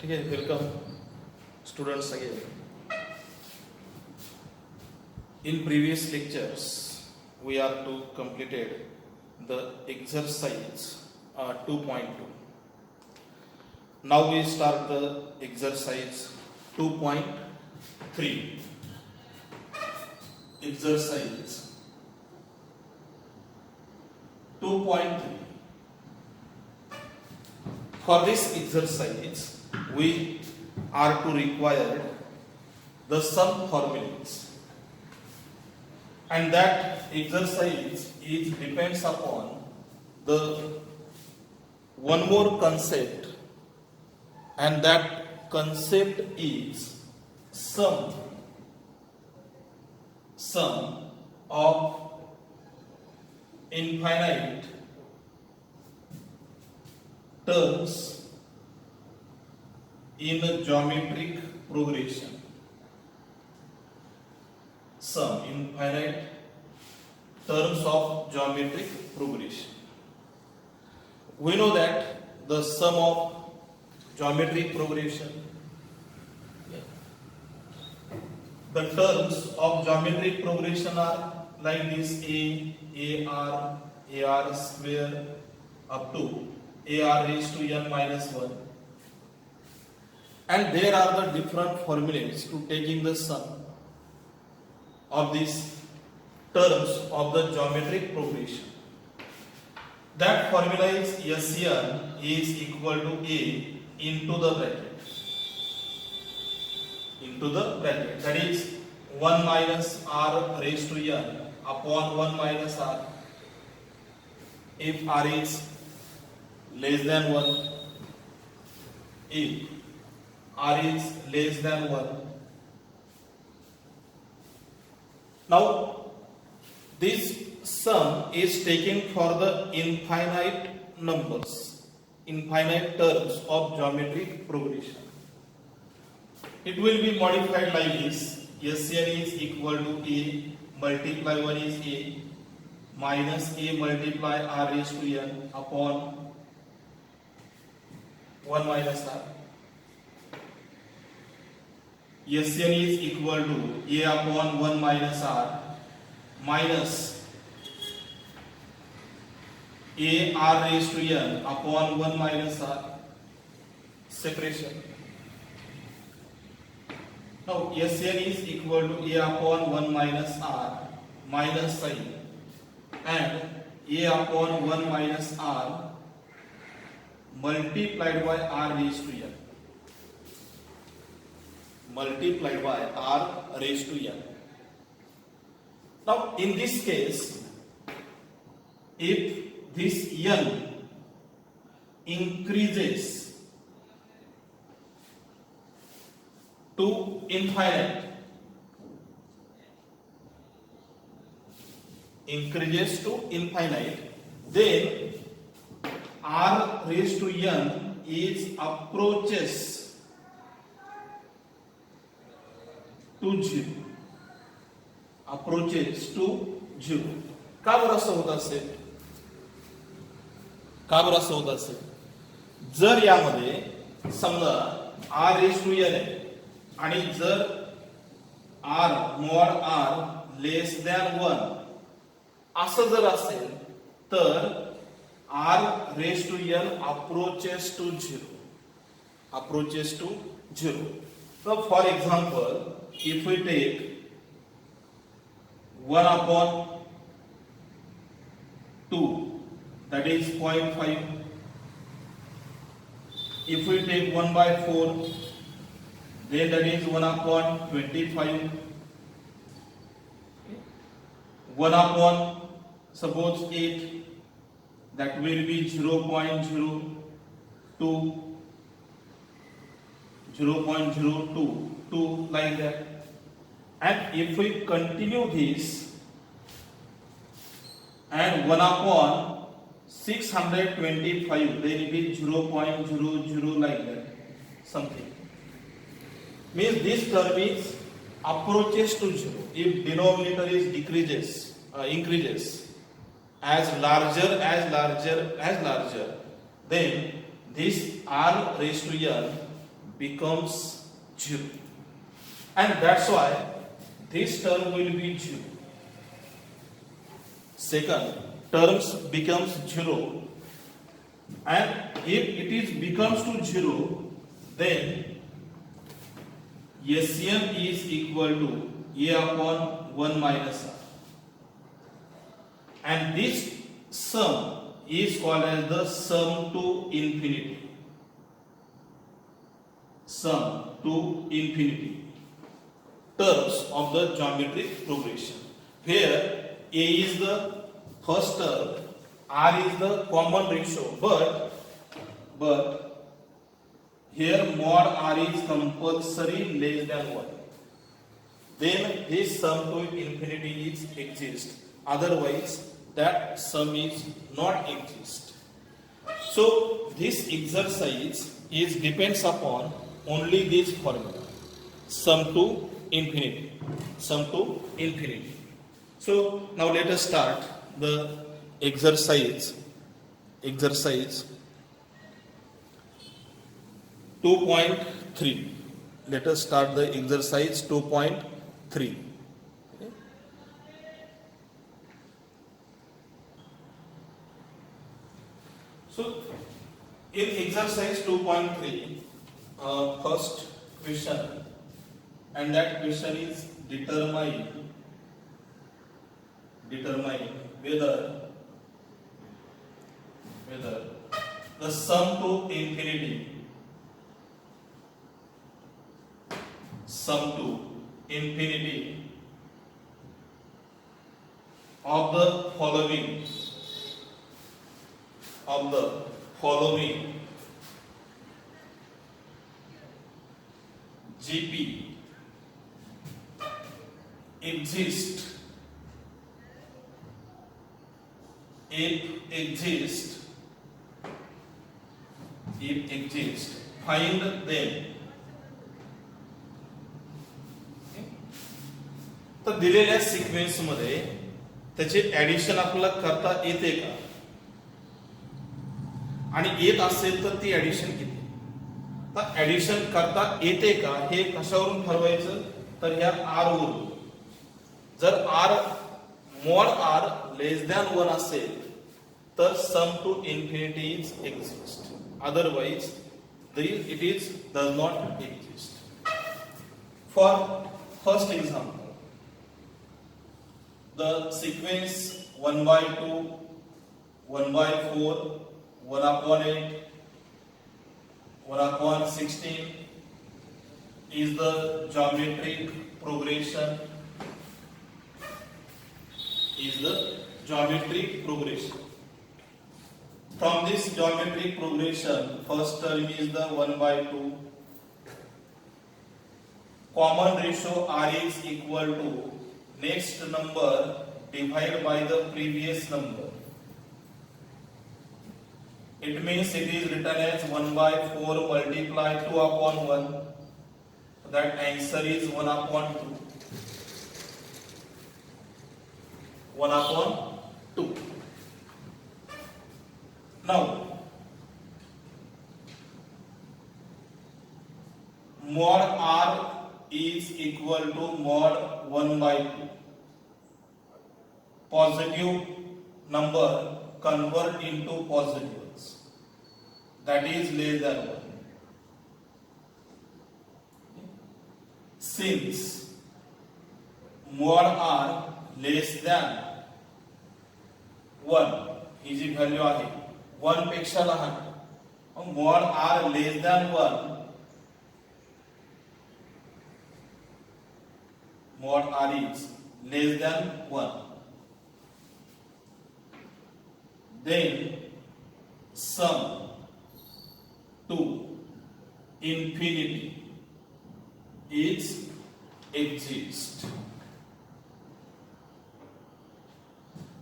ठीक है, welcome students again. In previous lectures, we are to completed the exercise 2.2. Now we start the exercise 2.3. Exercise 2.3. For this exercise, we are to require the sum formulas, and that exercise is depends upon the one more concept, and that concept is sum of infinite terms in a geometric progression. Sum infinite terms of geometric progression. We know that the sum of geometric progression, the terms of geometric progression are like this: ar square up to ar raised to n minus 1. And there are the different formulas to taking the sum of these terms of the geometric progression. That formula is Sn is equal to A into the bracket. That is 1 minus r raised to n upon 1 minus r. If r is less than 1, if r is less than 1. Now this sum is taken for the infinite numbers, infinite terms of geometric progression. It will be modified like this: Sn is equal to A multiply 1 is A minus A multiply r raised to n upon 1 minus r. Sn is equal to A upon 1 minus r minus A r raised to n upon 1 minus r. Separation. Now Sn is equal to A upon 1 minus r minus sin and A upon 1 minus r multiplied by r raised to n. Multiplied by r raised to n. Now in this case, if this n increases to infinite, then r raised to n is approaches to 0. Approaches to 0. का बरं असं होत असेल? जर यामध्ये समजा r raise to n आहे आणि जर r mod r less than 1 असं जर असेल तर r raise to n approaches to 0. So for example, if we take 1 upon 2, that is 0.5. If we take 1 by 4, then that is 1 upon 25. 1 upon suppose 8, that will be 0.02 like that. And if we continue this, and 1 upon 625, then it is 0.00 like that, something. Means this term is approaches to 0. If denominator is increases as larger, then this r raised to n becomes 0, and that's why this term will be 0. Second, terms becomes 0, and if it is becomes to 0, then SCM is equal to A upon 1 minus R, and this sum is called as the sum to infinity. Sum to infinity terms of the geometric progression, where A is the first term, R is the common ratio, but here mod R is compulsory less than 1. Then this sum to infinity is exist. Otherwise, that sum is not exist. So this exercise is depends upon only this formula, sum to infinity. Sum to infinity. So now let us start the exercise 2.3. Let us start the exercise 2.3. So in exercise 2.3, first question, and that question is determine whether the sum to infinity of the following GP exist if exist, find them. तर दिलेल्या sequence मध्ये त्याचे addition आपल्याला करता येते का, आणि येत असेल तर ती ऍडिशन किती. तर ऍडिशन करता येते का हे कशावरून ठरवायचं, तर ह्या आर वरून. जर R mod r less than 1 असेल तर sum to infinity is exist, otherwise it is does not exist. For first example, the sequence 1 by 2, 1 by 4, 1 upon 8, 1 upon 16 is the geometric progression. From this geometric progression, first term is the 1 by 2. Common ratio R is equal to next number divided by the previous number. It means it is written as 1 by 4 multiply 2 upon 1. That answer is 1 upon 2. 1 upon 2. Now, mod R is equal to mod 1 by 2. Positive number convert into positives, that is less than 1. Since mod r less than 1 he ji value आहे 1 पेक्षा लहान, mod r less than 1, mod r is less than 1, then sum to infinity is exist.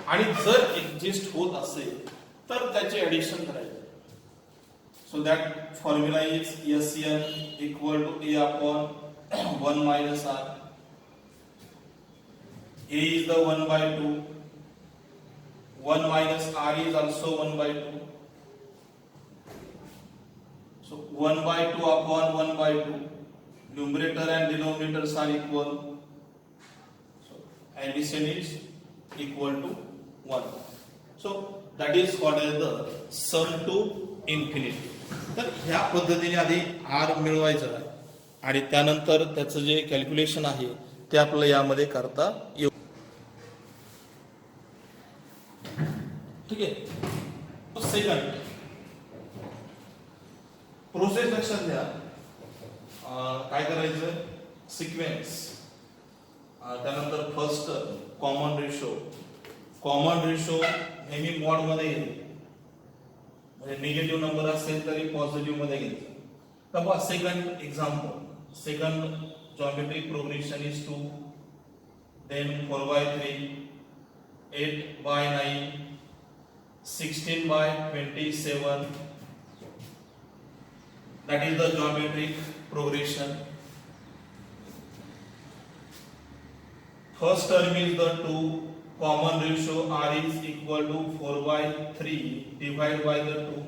आणि जर exist होत असेल तर त्याचे addition करायचे. So that formula is SN equal to A upon 1 minus R. A is the 1 by 2. 1 minus R is also 1 by 2. So 1 by 2 upon 1 by 2. Numerator and denominators are equal. So addition is equal to 1. So that is called as the sum to infinity. तर ह्या पद्धतीने आधी are मिळवायचा आणि त्यानंतर त्याचं जे calculation आहे ते आपल्याला यामध्ये करता येऊ. ठीक आहे. सेकंड प्रोसेस लक्षात घ्या. काय करायचं, सिक्वेन्स, त्यानंतर first common ratio. Common ratio नेहमी मॉड मध्ये येईल, म्हणजे निगेटिव्ह नंबर असेल तरी पॉझिटिव्ह मध्ये घ्यायचं. तर बघा second example. Second geometric progression is 2, then 4 by 3, 8 by 9, 16 by 27. That is the geometric progression. First term is the 2. Common ratio R is equal to 4 by 3 divided by the 2.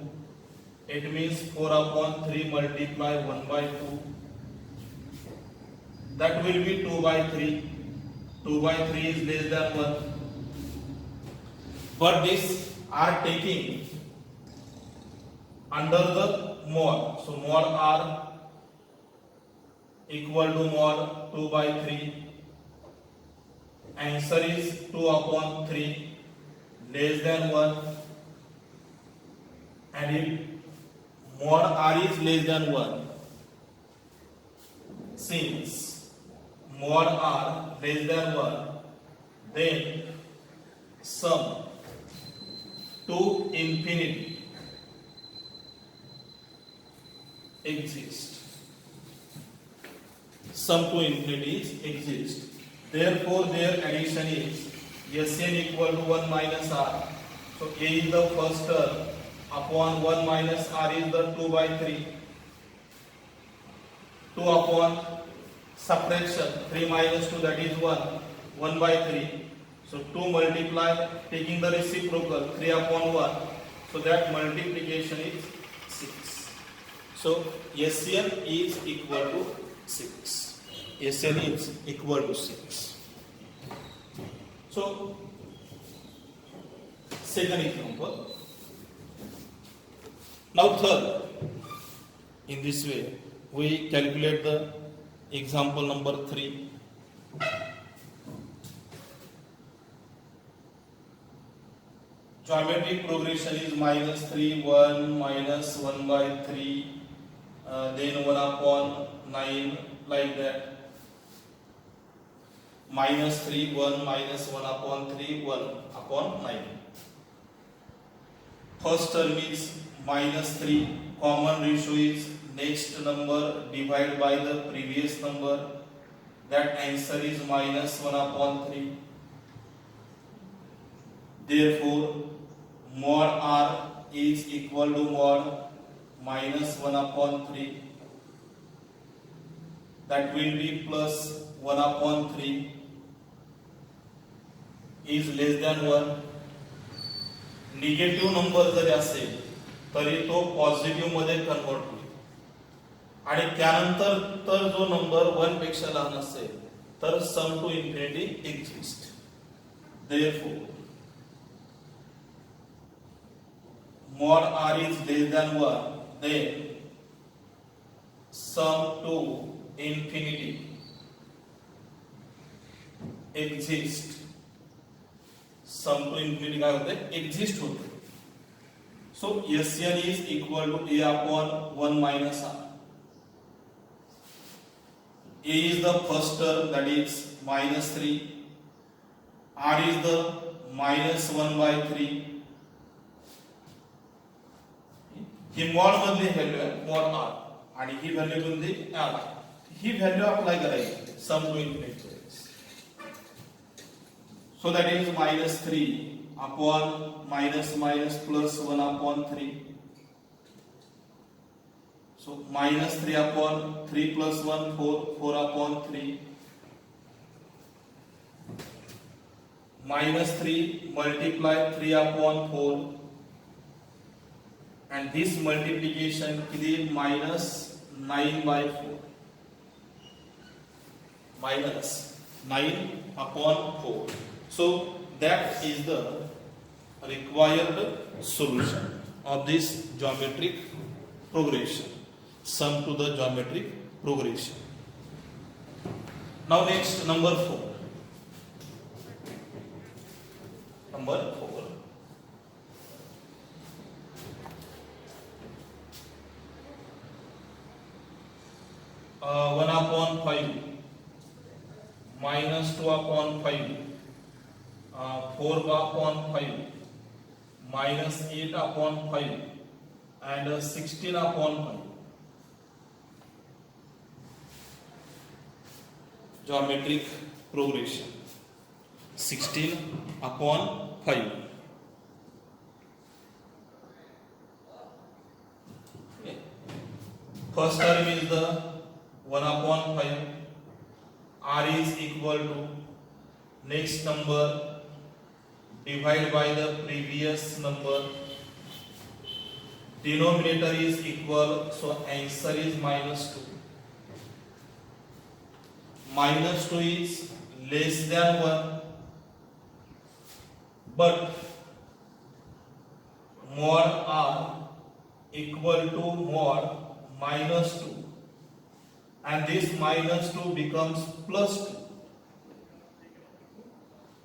It means 4 upon 3 multiply 1 by 2. That will be 2 by 3. 2 by 3 is less than 1. But this are taking under the mod. So mod R equal to mod 2 by 3. Answer is 2 upon 3 less than 1. And if mod R is less than 1, since mod R less than 1, then sum to infinity exists. Sum to infinity exists. Therefore, their addition is Sn equal to 1 minus R. So A is the first term upon 1 minus R is the 2 by 3. 2 upon subtraction 3 minus 2, that is 1. 1 by 3. So 2 multiply taking the reciprocal 3 upon 1. So that multiplication is 6. So Sn is equal to 6. Sn is equal to 6. So second example. Now third, in this way we calculate the example number 3. Geometric progression is minus 3, 1, minus 1 by 3, then 1 upon 9, like that. Minus 3, 1, minus 1 upon 3, 1 upon 9. First term is minus 3. Common ratio is next number divided by the previous number. That answer is minus 1 upon 3. Therefore, mod R is equal to mod minus 1 upon 3. That will be plus 1 upon 3 is less than 1. Negative number जरी असेल तरी तो positive मध्ये convert होईल, आणि त्यानंतर तर जो नंबर 1 पेक्षा लहान असेल तर sum to infinity exist. Therefore, mod R is less than 1, then sum to infinity exist. Sum to infinity काय होते, exist होते. So Sn is equal to A upon 1 minus R. A is the first term, that is minus 3. R is the minus 1 by 3. ही mod मधली value आहे, mod R, आणि ही value कोणती, R. ही व्हॅल्यू अप्लाय करायची sum to infinity. So that is minus 3 upon minus minus plus 1 upon 3. So minus 3 upon 3 plus 1, 4, 4 upon 3. Minus 3 multiply 3 upon 4. and this multiplication किती minus 9/4 minus 9/4. So that is the required solution of this geometric progression, sum to the geometric progression. Now next, number 4. Number 4. 1/5 minus 2/5 4/5 minus 8/5 and 16/5. Geometric progression 16/5. Okay. First term is the 1/5. R is equal to next number divided by the previous number. Denominator is equal, so answer is -2. -2 is less than 1, but mod R equal to mod -2, and this -2 becomes +2.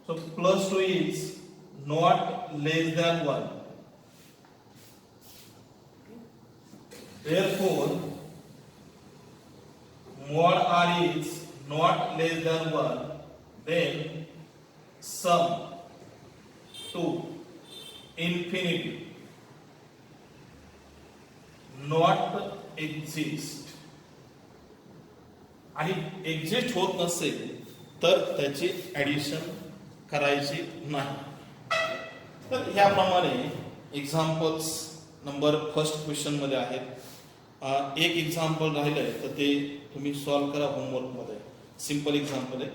So +2 is not less than 1. Therefore, mod R is not less than 1, then sum to infinity not exist. आणि exist होत नसेल तर त्याची addition करायची नाही. तर ह्याप्रमाणे examples number first question मध्ये आहेत. एक एक्झाम्पल राहिलं आहे तर ते तुम्ही सॉल्व्ह करा होमवर्कमध्ये. सिंपल एक्झाम्पल आहे.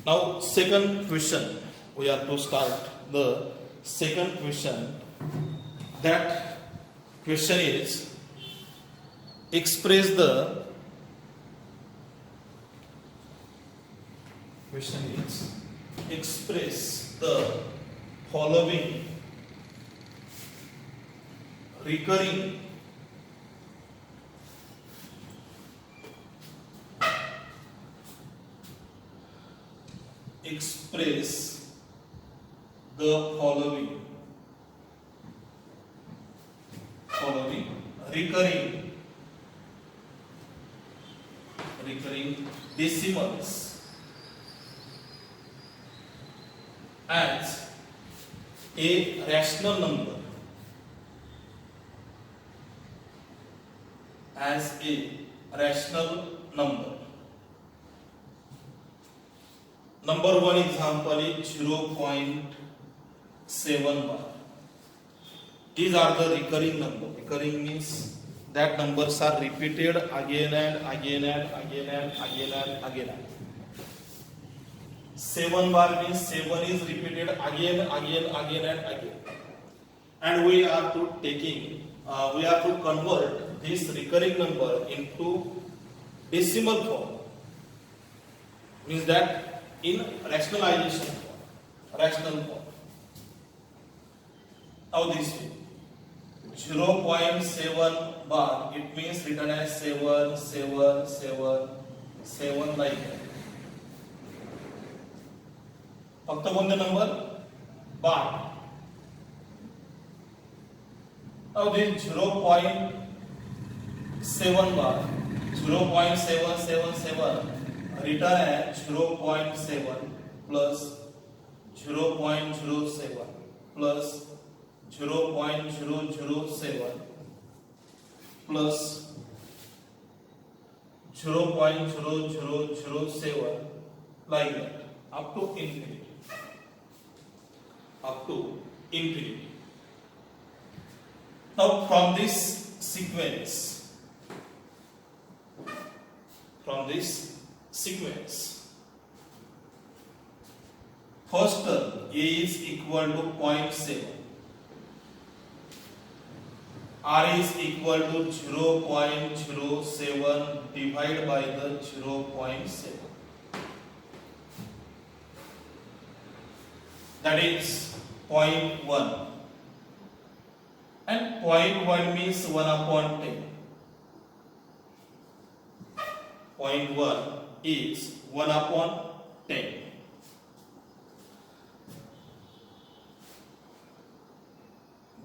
Now second question, we are to start the second question. That question is express the following recurring recurring decimals as a rational number, Number one example is 0.7 bar. These are the recurring number. Recurring means that numbers are repeated again and again and again and again and again. 7 bar means 7 is repeated again and again. And we are to convert this recurring number into decimal form. Means that in rational form. Now this way. 0.7 bar, it means written as 7 7 7 7 like that. फक्त कोणते number? Bar. Now this 0.7 bar, 0.777 written as 0.7 plus 0.07 plus 0.007 plus 0.0007 like that up to infinity. Now from this sequence, first term a is equal to 0.7. r is equal to 0.07 divided by the 0.7. That is 0.1. And 0.1 means 1 upon 10. 0.1 is 1 upon 10.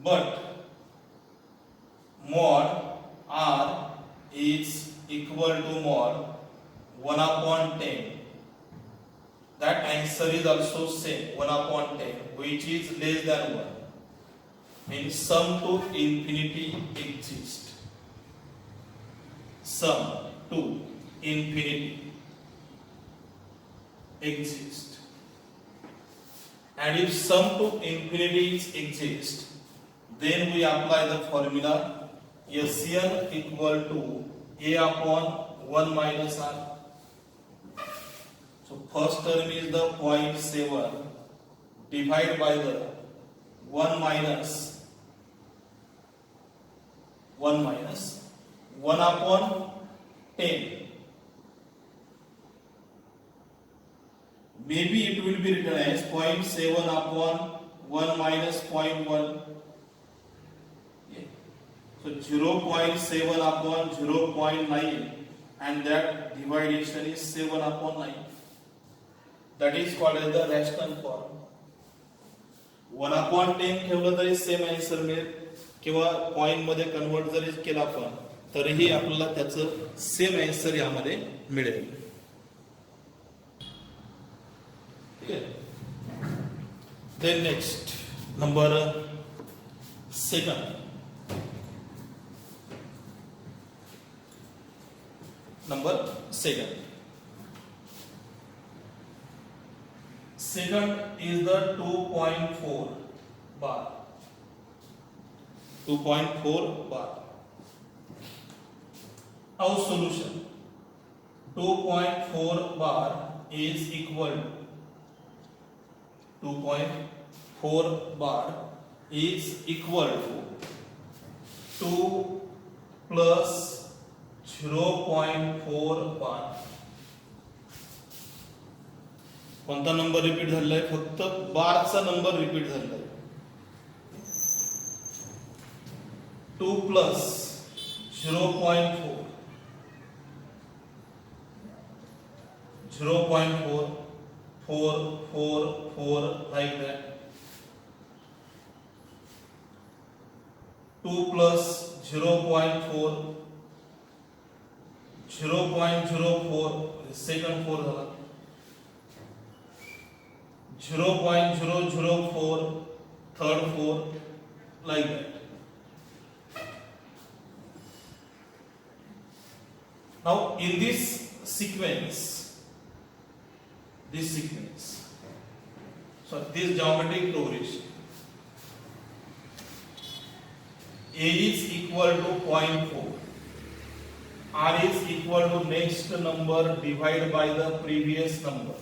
But mod r is equal to mod 1 upon 10. That answer is also same, 1 upon 10, which is less than 1. Means sum to infinity exists. Sum to infinity exists. And if sum to infinity exists, then we apply the formula Sn equal to a upon 1 minus r. So first term is the 0.7 divided by the 1 minus 1 upon 10. Maybe it will be written as 0.7 upon 1 minus 0.1. So 0.7 upon 0.9, and that division is 7 upon 9. That is called as the rational form. 1 upon 10 ठेवलं तरी same answer मिळेल, किंवा point मध्ये convert जरी केला आपण तरीही आपल्याला त्याचं सेम आन्सर यामध्ये मिळेल. ठीक आहे. Then next number second. Number second. Second is the 2.4 bar. 2.4 bar. Our solution. 2.4 bar is equal to 2.4 bar is equal to 2 plus 0.4 bar. कोणता नंबर रिपीट झालेला आहे? फक्त बारचा नंबर रिपीट झालेला आहे. 2 plus 0.4 0.4 4 4 4 like that. 2 plus 0.4 0.04 second 4 झाला. 0.004 third 4 like that. Now in this sequence, so this geometric progression, A is equal to 0.4, R is equal to next number divided by the previous number.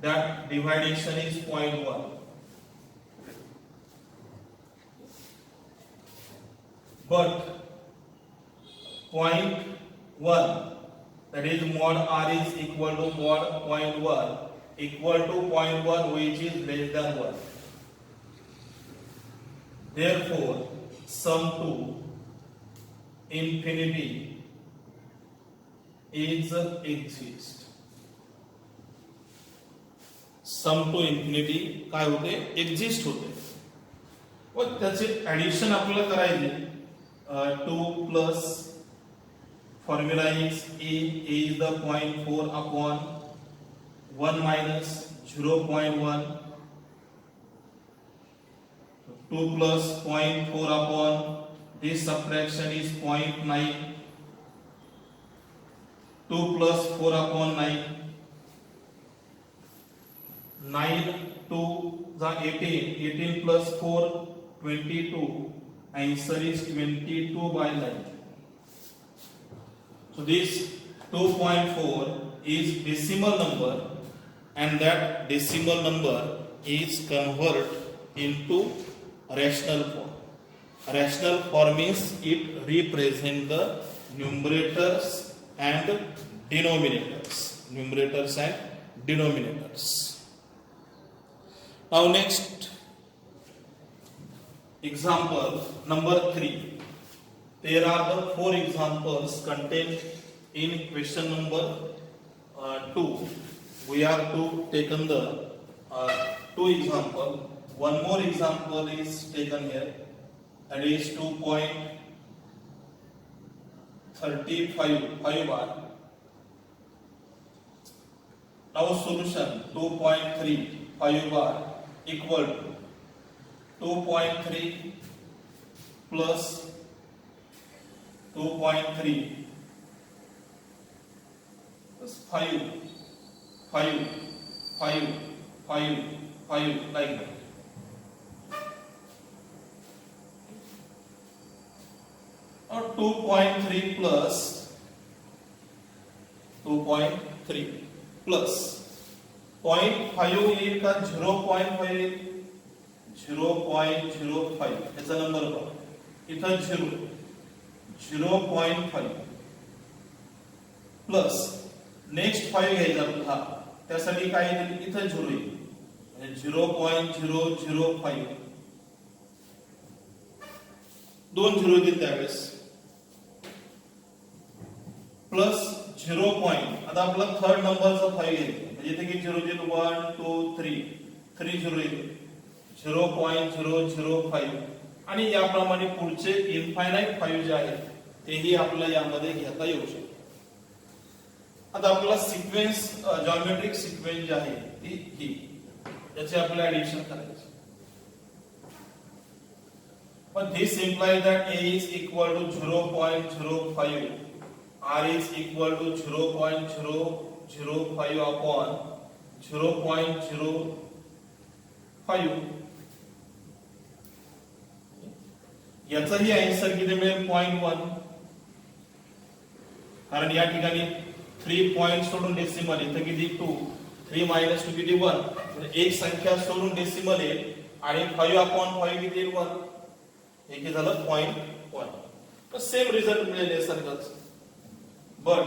That division is 0.1. But 0.1, that is mod R is equal to mod 0.1 equal to 0.1, which is less than 1. Therefore, sum to infinity is exist. Sum to infinity काय होते? Exist होते. व त्याचे addition आपल्याला करायचे. 2 plus formula is a is the 0.4 upon 1 minus 0.1. 2 plus 0.4 upon this subtraction is 0.9. 2 plus 4 upon 9. 9 2 18. 18 plus 4 22. Answer is 22/9. So this 2.4 is decimal number, and that decimal number is converted into rational form. Rational form means it represents the numerators and denominators. Numerators and denominators. Now next example number 3. There are the 4 examples contained in question number 2. We are to taken the 2 example. One more example is taken here. That is 2.35 bar. Now solution 2.35 bar equal to 2.3 plus 2.3 plus 5 like that. Now 2.3 plus 2.3 plus 0.5 येईल का 0.5 येईल 0.05 याचा number बघा इथं 0.5 plus next 5 घ्यायचा हा त्यासाठी काय येईल इथं 0 येईल म्हणजे 0.005 दोन 0 येतील त्यावेळेस प्लस 0. आता आपला थर्ड नंबरचा 5 घ्यायचा म्हणजे इथे किती 0 येईल 1 2 3 0 येईल 0.005 आणि याप्रमाणे पुढचे इनफायनाइट 5 जे आहेत तेही आपल्याला यामध्ये घेता येऊ शकते. आता आपल्याला सिक्वेन्स जॉमेट्रिक सिक्वेन्स जी आहे ती ही याचे आपल्याला ऍडिशन करायचे. But this implies that A is equal to 0.05, R is equal to 0.005 upon 0.05. याचाही आन्सर किती मिळेल 0.1 कारण या ठिकाणी 3 पॉइंट सोडून डेसिमल इथे किती 2 3 मायनस 2 किती 1 म्हणजे एक संख्या सोडून डेसिमल येईल आणि 5/5 किती 1 हे किती झालं 0.1. तर सेम रिझल्ट मिळेल यासारखंच but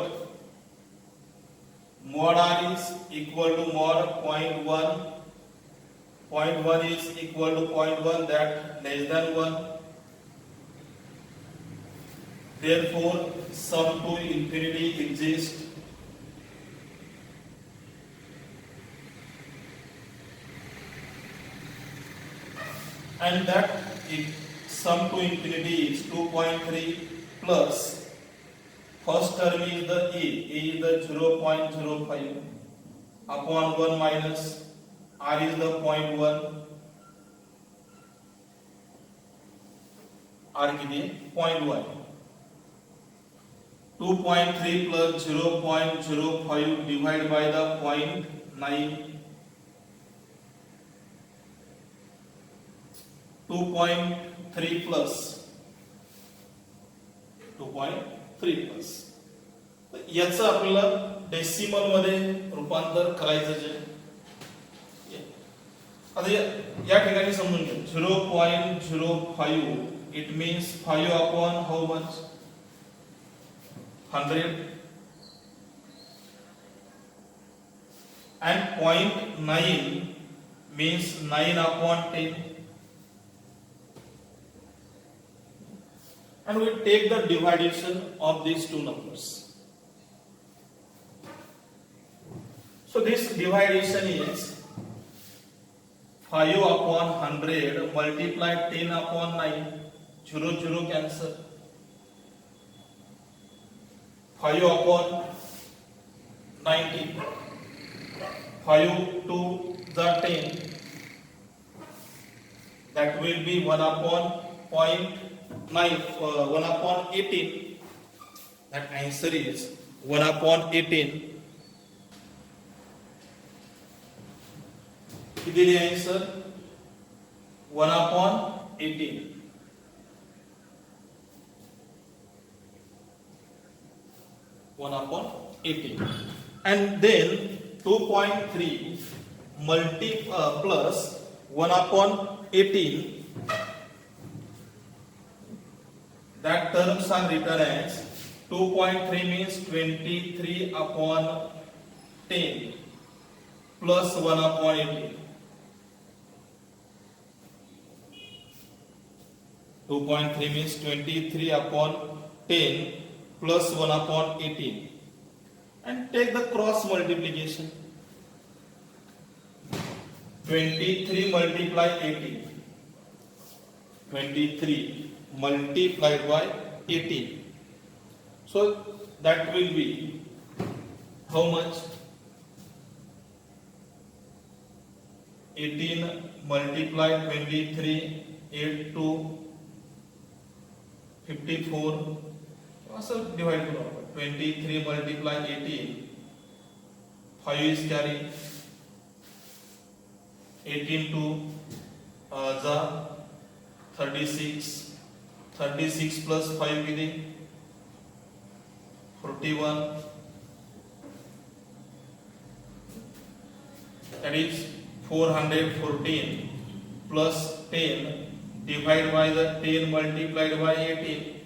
mod r is equal to mod 0.1 is equal to 0.1 that less than 1. Therefore sum to infinity exists. And that sum to infinity is 2.3 plus first term is the A is the 0.05 upon 1 minus R is the 0.1 R किती 0.1 2.3 plus 0.05 divided by the 0.9 2.3 plus 2.3 plus याचं आपल्याला decimal मध्ये रूपांतर करायचं जे आता या ठिकाणी समजून घ्या 0.05 it means 5 upon how much 100 and 0.9 means 9 upon 10. And we take the division of these two numbers. So this division is 5 upon 100 multiplied 10 upon 9 0 cancel 5 upon 90 5 to the 10 that will be 1 upon 1 upon 18. That answer is 1 upon 18. किती दिली answer 1 upon 18. And then 2.3 plus 1 upon 18 are written as 2.3 means 23 upon 10 plus 1 upon 18. 2.3 means 23 upon 10 plus 1 upon 18. And take the cross multiplication. 23 multiply 18. 23 multiplied by 18. So that will be how much? 18 multiply 23, 8 to 54. Also divide करू आपण. 23 multiply 18. 5 is carry. 18 to the 36. 36 plus 5 किती? 41. That is 414 plus 10 divided by the 10 multiplied by 18.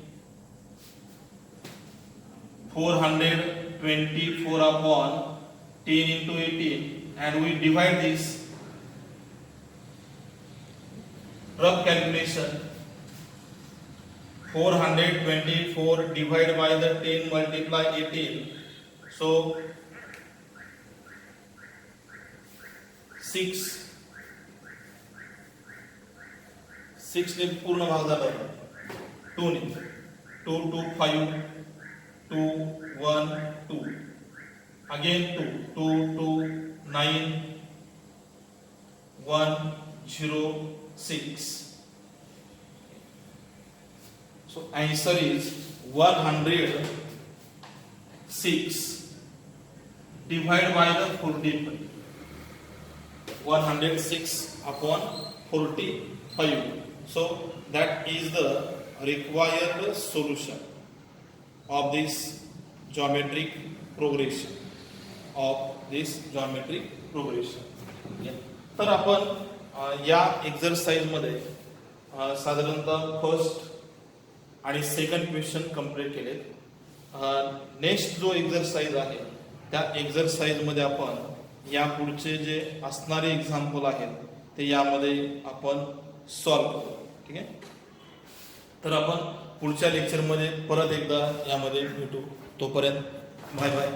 424 upon 10 into 18, and we divide this. Rough calculation. 424 divided by the 10 multiply 18. So 6 ने पूर्ण भाग झाला. 2 ने 2 2 5 2 1 2 again 2 2 2 9 1 0 6. So answer is 106 divided by the 45. 106 upon 45. So that is the required solution of this geometric progression. तर आपण या exercise मध्ये साधारणतः फर्स्ट आणि सेकंड क्वेश्चन कंप्लीट केले. नेक्स्ट जो एक्झरसाइज आहे त्या एक्झरसाइज मध्ये आपण या पुढचे जे असणारे एक्झाम्पल आहेत ते यामध्ये आपण सॉल्व्ह करू. ठीक आहे. तर आपण पुढच्या लेक्चर मध्ये परत एकदा यामध्ये भेटू. तोपर्यंत बाय बाय.